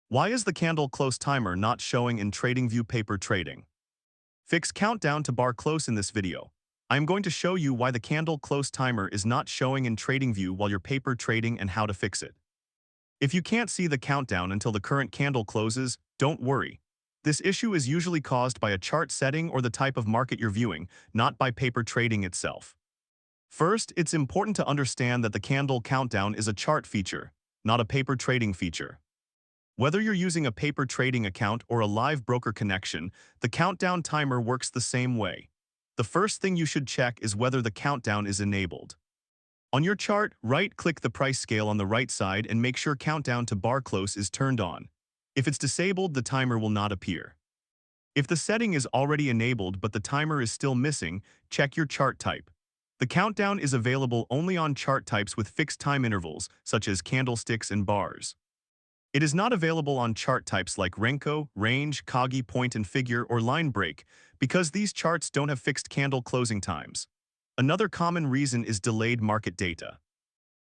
Why is the candle close timer not showing in TradingView paper trading? Fix countdown to bar close in this video. I am going to show you why the candle close timer is not showing in TradingView while you're paper trading and how to fix it. If you can't see the countdown until the current candle closes, don't worry. This issue is usually caused by a chart setting or the type of market you're viewing, not by paper trading itself. First, it's important to understand that the candle countdown is a chart feature, not a paper trading feature. Whether you're using a paper trading account or a live broker connection, the countdown timer works the same way. The first thing you should check is whether the countdown is enabled. On your chart, right-click the price scale on the right side and make sure countdown to bar close is turned on. If it's disabled, the timer will not appear. If the setting is already enabled but the timer is still missing, check your chart type. The countdown is available only on chart types with fixed time intervals, such as candlesticks and bars. It is not available on chart types like Renko, range, Kagi, point and figure, or line break because these charts don't have fixed candle closing times. Another common reason is delayed market data.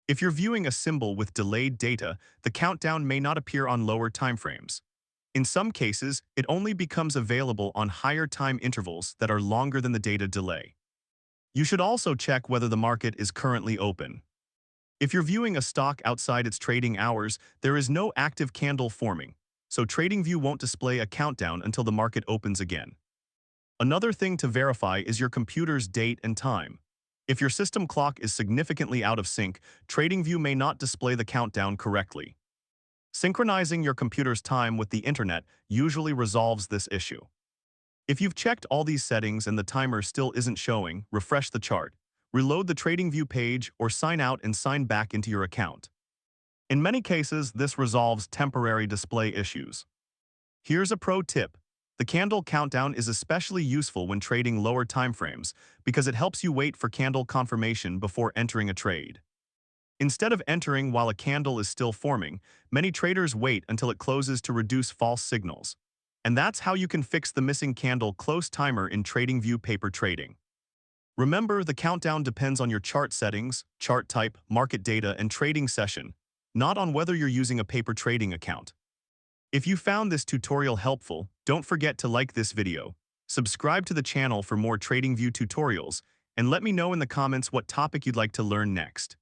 If you're viewing a symbol with delayed data, the countdown may not appear on lower timeframes. In some cases, it only becomes available on higher time intervals that are longer than the data delay. You should also check whether the market is currently open. If you're viewing a stock outside its trading hours, there is no active candle forming, so TradingView won't display a countdown until the market opens again. Another thing to verify is your computer's date and time. If your system clock is significantly out of sync, TradingView may not display the countdown correctly. Synchronizing your computer's time with the internet usually resolves this issue. If you've checked all these settings and the timer still isn't showing, refresh the chart. Reload the TradingView page or sign out and sign back into your account. In many cases, this resolves temporary display issues. Here's a pro tip. The candle countdown is especially useful when trading lower timeframes because it helps you wait for candle confirmation before entering a trade. Instead of entering while a candle is still forming, many traders wait until it closes to reduce false signals. And that's how you can fix the missing candle close timer in TradingView paper trading. Remember, the countdown depends on your chart settings, chart type, market data, and trading session, not on whether you're using a paper trading account. If you found this tutorial helpful, don't forget to like this video, subscribe to the channel for more TradingView tutorials, and let me know in the comments what topic you'd like to learn next.